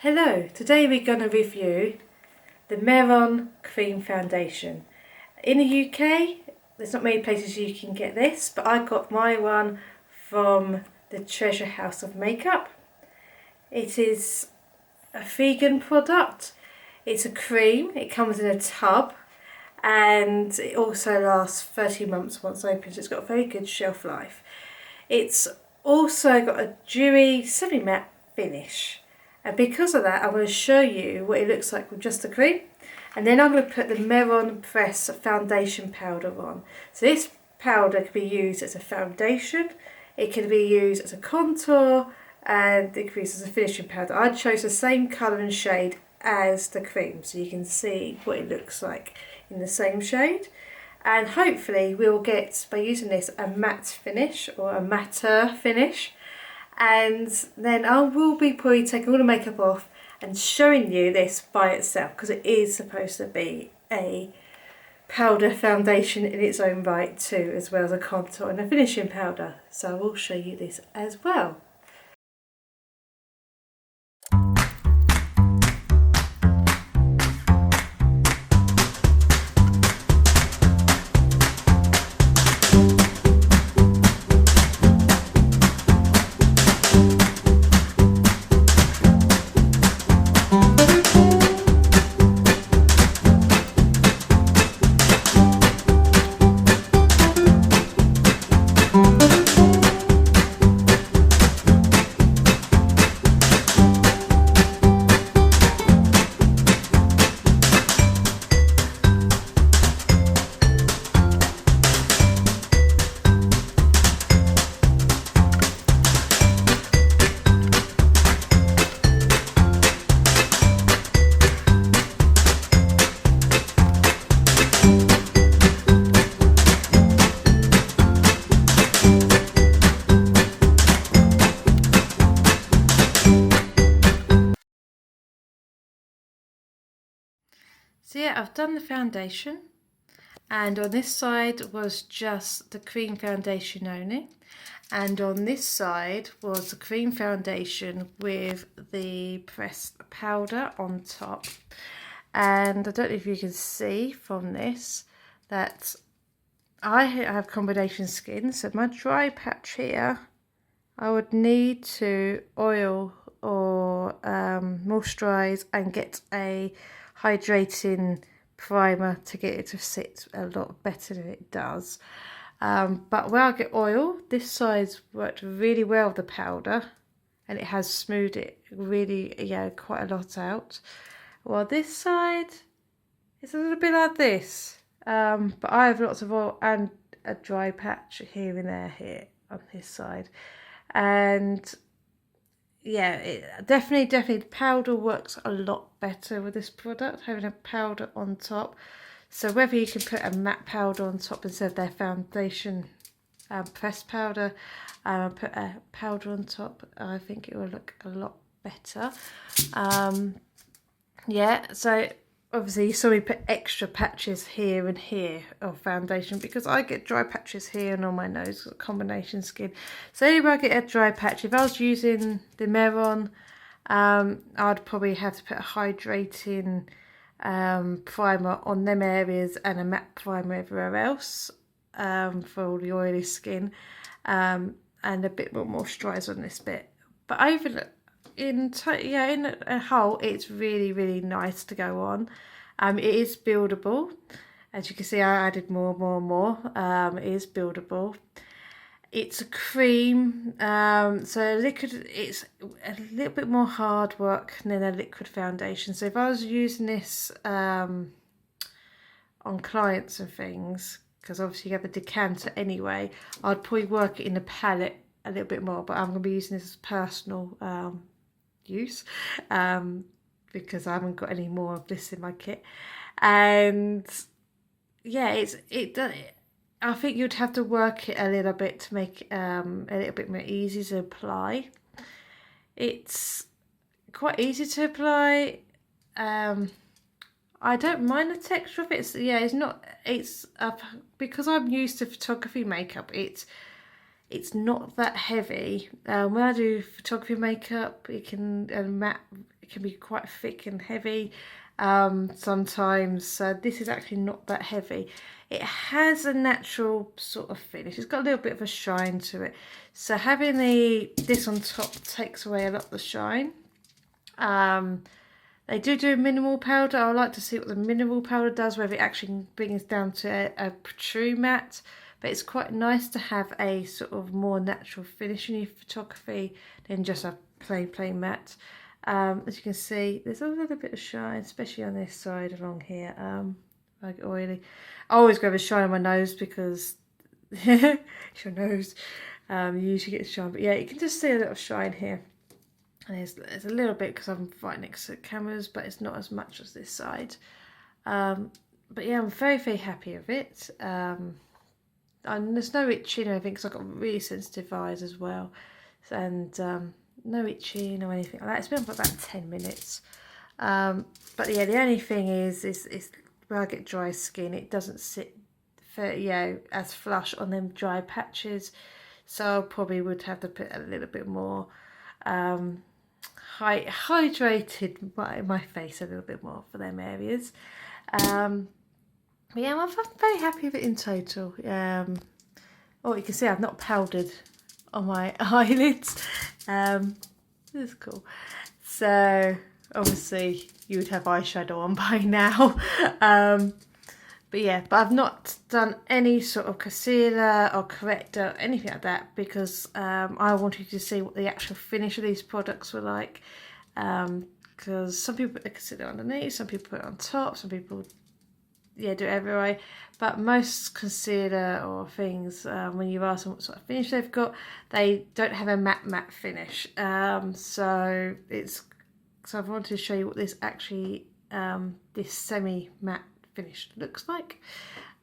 Hello, today we're going to review the Mehron Cream Foundation. In the UK, there's not many places you can get this, but I got my one from the Treasure House of Makeup. It is a vegan product. It's a cream, it comes in a tub, and it also lasts 30 months once opened, so it's got a very good shelf life. It's also got a dewy semi-matte finish. And because of that, I'm going to show you what it looks like with just the cream. And then I'm going to put the Mehron Press foundation powder on. So this powder can be used as a foundation, it can be used as a contour, and it can be used as a finishing powder. I chose the same colour and shade as the cream, so you can see what it looks like in the same shade. And hopefully we'll get, by using this, a matte finish or a matter finish. And then I will be probably taking all the makeup off and showing you this by itself, because it is supposed to be a powder foundation in its own right too, as well as a contour and a finishing powder. So I will show you this as well. So yeah, I've done the foundation, and on this side was just the cream foundation only, and on this side was the cream foundation with the pressed powder on top. And I don't know if you can see from this that I have combination skin, so my dry patch here I would need to oil or moisturise and get a hydrating primer to get it to sit a lot better than it does. But where I get oil, this side's worked really well with the powder, and it has smoothed it really, quite a lot out. Well, this side is a little bit like this, but I have lots of oil and a dry patch here and there here on this side. And yeah, definitely the powder works a lot better with this product, having a powder on top. So whether you can put a matte powder on top instead of their foundation pressed powder, and put a powder on top, I think it will look a lot better. Yeah, so obviously you saw me put extra patches here and here of foundation, because I get dry patches here and on my nose, combination skin. So anyway, I get a dry patch. If I was using the Mehron, I'd probably have to put a hydrating primer on them areas and a matte primer everywhere else for all the oily skin, and a bit more moisturiser on this bit. But in a whole, it's really nice to go on. It is buildable. As you can see, I added more. It is buildable. It's a cream, so liquid, it's a little bit more hard work than a liquid foundation. So if I was using this on clients and things, because obviously you have a decanter anyway, I'd probably work it in the palette a little bit more, but I'm going to be using this as personal use, because I haven't got any more of this in my kit. And yeah, I think you'd have to work it a little bit to make it a little bit more easy to apply. It's quite easy to apply. I don't mind the texture of it. Because I'm used to photography makeup, it's it's not that heavy. When I do photography makeup, it can matte, it can be quite thick and heavy sometimes. So this is actually not that heavy. It has a natural sort of finish. It's got a little bit of a shine to it. So having this on top takes away a lot of the shine. They do a mineral powder. I like to see what the mineral powder does, whether it actually brings down to a true matte. But it's quite nice to have a sort of more natural finish in your photography than just a plain matte. As you can see, there's a little bit of shine, especially on this side along here. Like oily. I always go with shine on my nose because it's your nose. You usually get shine, but yeah, you can just see a little shine here. And there's a little bit because I'm right next to the cameras, but it's not as much as this side. But yeah, I'm very happy with it. And there's no itching or anything because I've got really sensitive eyes as well. And no itching or anything like that. It's been on for about 10 minutes. But yeah, the only thing is where I get dry skin, it doesn't sit as flush on them dry patches. So I probably would have to put a little bit more hydrated my face a little bit more for them areas. But yeah, I'm very happy with it in total. Oh, you can see I've not powdered on my eyelids. This is cool. So obviously you would have eyeshadow on by now. But yeah, I've not done any sort of concealer or corrector or anything like that because I wanted to see what the actual finish of these products were like. Because some people put the concealer underneath, some people put it on top, some people do it every way. But most concealer or things, when you ask them what sort of finish they've got, they don't have a matte finish. So I wanted to show you what this actually this semi-matte finish looks like.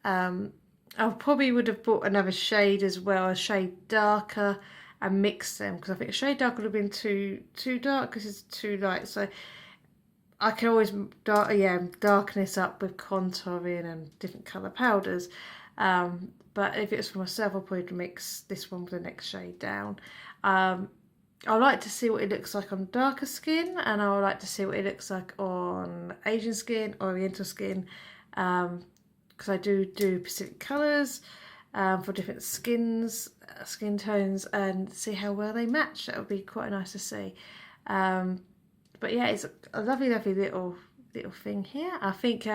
I probably would have bought another shade as well, a shade darker, and mix them because I think a shade darker would have been too dark because it's too light. So I can always darken this up with contouring and different colour powders. But if it's for myself, I'll probably mix this one with the next shade down. I like to see what it looks like on darker skin, and I would like to see what it looks like on Asian skin, Oriental skin, because I do specific colours for different skin tones and see how well they match. That would be quite nice to see. But yeah, it's a lovely little thing here. I think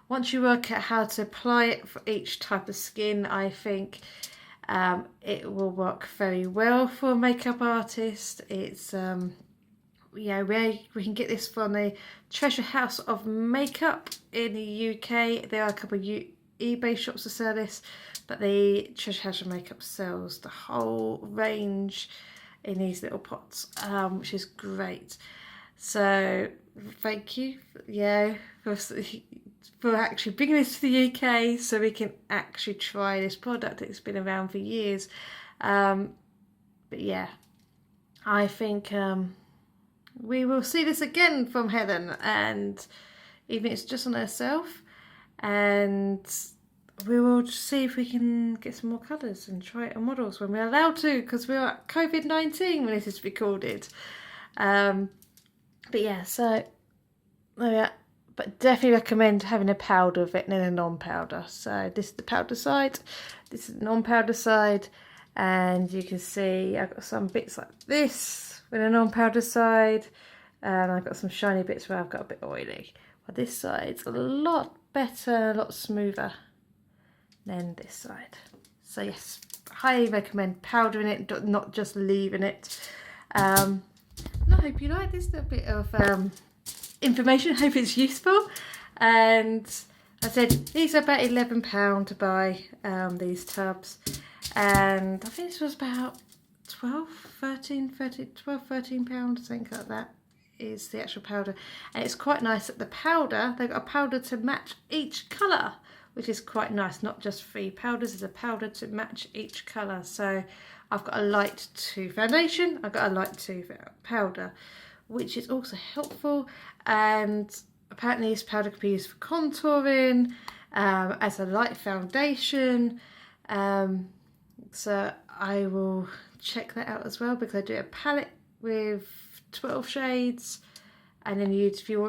once you work out how to apply it for each type of skin, I think it will work very well for a makeup artist. It's where we can get this from the Treasure House of Makeup in the UK. There are a couple of eBay shops that sell this, but the Treasure House of Makeup sells the whole range in these little pots, which is great. So thank you, for actually bringing this to the UK so we can actually try this product. It's been around for years. But yeah, I think we will see this again from Helen, and even if it's just on herself, and we will see if we can get some more colours and try it on models when we're allowed to, because we're at COVID-19 when this is recorded. But yeah, so but definitely recommend having a powder of it and then a non-powder. So this is the powder side, this is the non-powder side, and you can see I've got some bits like this with a non-powder side, and I've got some shiny bits where I've got a bit oily. But this side's a lot better, a lot smoother than this side. So yes, highly recommend powdering it, not just leaving it. And I hope you like this little bit of information. I hope it's useful. And I said these are about £11 to buy these tubs, and I think this was about 13 pounds, something like that is the actual powder. And it's quite nice that the powder, they've got a powder to match each colour, which is quite nice. Not just 3 powders, there's a powder to match each colour. So I've got a light to foundation, I've got a light to powder, which is also helpful. And apparently this powder can be used for contouring, as a light foundation. So I will check that out as well, because I do a palette with 12 shades, and then if you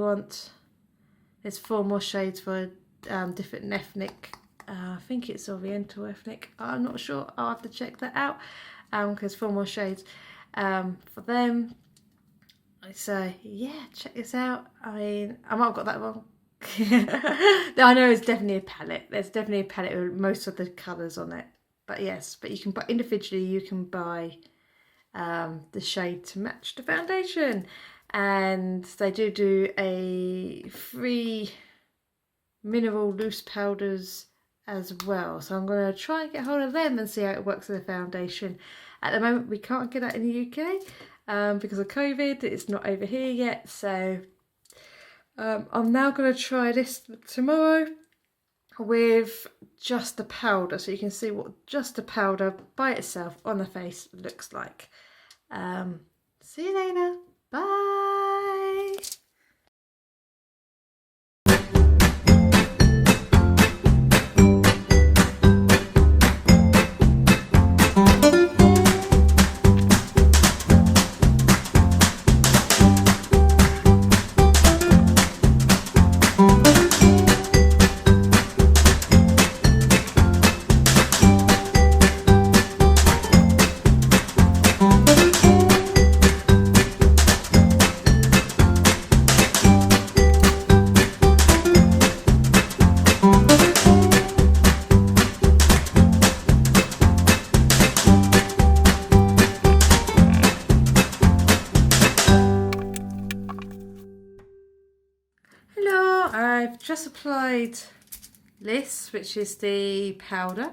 want there's 4 more shades for different ethnic. I think it's Oriental ethnic. I'm not sure. I'll have to check that out. Because 4 more shades for them. So yeah, check this out. I mean, I might have got that wrong. I know it's definitely a palette. There's definitely a palette with most of the colours on it. But yes, but you can buy individually. You can buy the shade to match the foundation, and they do a free mineral loose powders as well. So I'm going to try and get hold of them and see how it works with the foundation. At the moment, we can't get that in the UK because of COVID. It's not over here yet. So I'm now going to try this tomorrow with just the powder, so you can see what just the powder by itself on the face looks like. See you later. Bye. Hello, I've just applied this, which is the powder,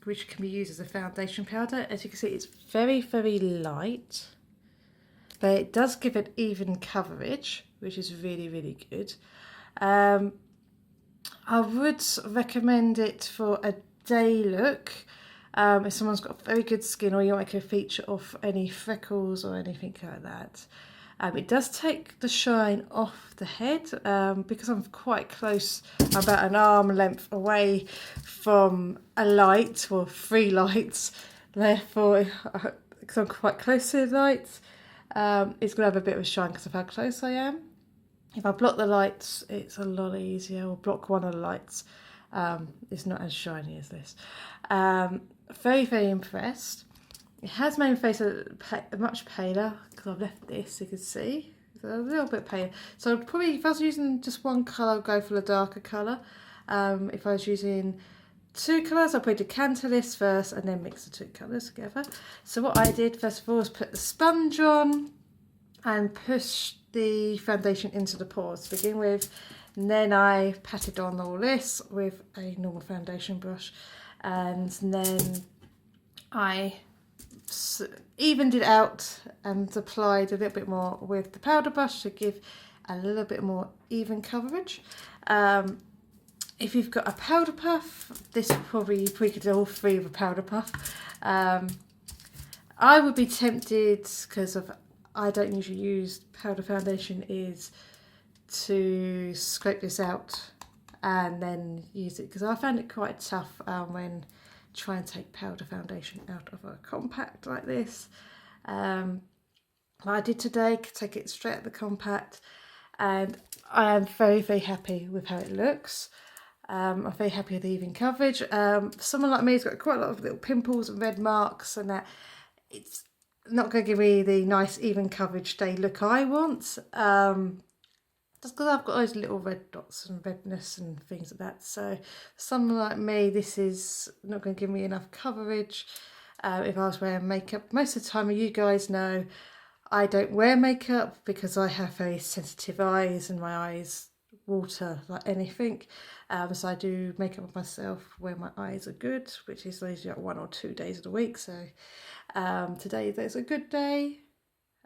which can be used as a foundation powder. As you can see, it's very, very light, but it does give it even coverage, which is really, really good. I would recommend it for a day look. If someone's got very good skin, or you want to make a feature of any freckles or anything like that. It does take the shine off the head because I'm quite close, about an arm length away from a light, or 3 lights. Therefore, because I'm quite close to the lights, it's going to have a bit of a shine because of how close I am. If I block the lights, it's a lot easier, or block one of the lights. It's not as shiny as this. Very, very impressed. It has made my face much paler because I've left this, you can see. It's a little bit paler. So I'd probably, if I was using just one colour, I'd go for the darker colour. If I was using 2 colours, I'd probably decanter this first and then mix the 2 colours together. So what I did first of all was put the sponge on and push the foundation into the pores to begin with. And then I patted on all this with a normal foundation brush. And then I evened it out and applied a little bit more with the powder brush to give a little bit more even coverage. If you've got a powder puff, this probably could do all 3 with a powder puff. I would be tempted, because I don't usually use powder foundation, is to scrape this out and then use it, because I found it quite tough when try and take powder foundation out of a compact like this. What I did today, take it straight out of the compact, and I am very, very happy with how it looks. I'm very happy with the even coverage. Someone like me has got quite a lot of little pimples and red marks, and that it's not going to give me the nice even coverage day look I want. Just because I've got those little red dots and redness and things like that. So for someone like me, this is not going to give me enough coverage. If I was wearing makeup, most of the time, you guys know, I don't wear makeup because I have very sensitive eyes and my eyes water like anything. So I do makeup on myself when my eyes are good, which is usually like 1 or 2 days of the week. So today there's a good day,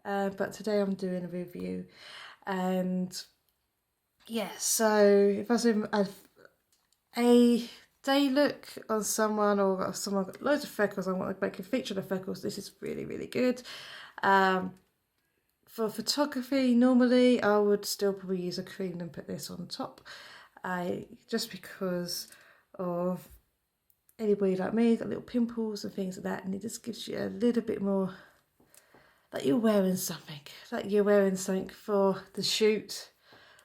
but today I'm doing a review. And yeah, so if I was in a day look on someone, or someone got loads of freckles, I want to make a feature of the freckles, this is really, really good. For photography, normally I would still probably use a cream and put this on top. Just because of anybody like me, got little pimples and things like that, and it just gives you a little bit more that you're wearing something, for the shoot,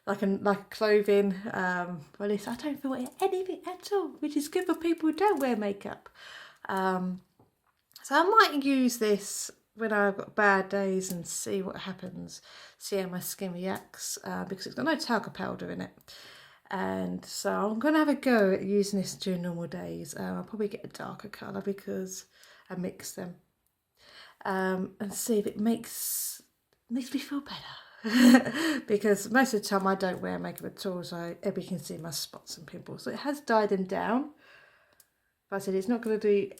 like clothing. Well, at least I don't feel anything at all, which is good for people who don't wear makeup. So I might use this when I've got bad days and see what happens, see how my skin reacts, because it's got no talcum powder in it. And so I'm going to have a go at using this during normal days. I'll probably get a darker colour because I mix them. And see if it makes me feel better. Because most of the time I don't wear makeup at all, so everybody can see my spots and pimples. So it has dyed them down. But I said it's not going to do...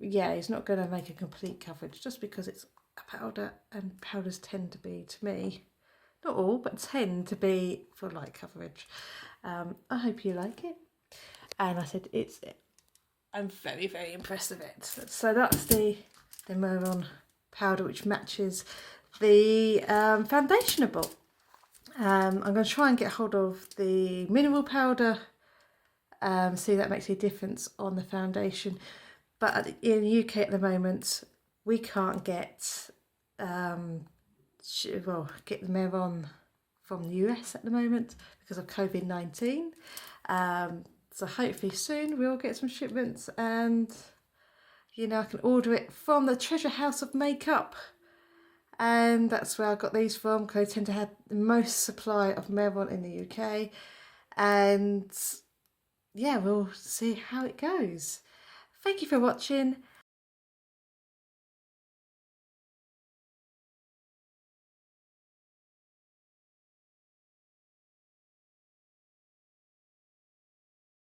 Yeah, it's not going to make a complete coverage just because it's a powder, and powders tend to be, to me, not all, but tend to be for light coverage. I hope you like it. And I said I'm very, very impressed with it. So that's the Mehron powder, which matches the foundationable. I'm going to try and get hold of the mineral powder, see if that makes a difference on the foundation. But in the UK at the moment, we can't get the Mehron from the US at the moment because of COVID-19. So hopefully soon we'll get some shipments, and I can order it from the Treasure House of Makeup. And that's where I got these from, because they tend to have the most supply of Mehron in the UK. And yeah, we'll see how it goes. Thank you for watching.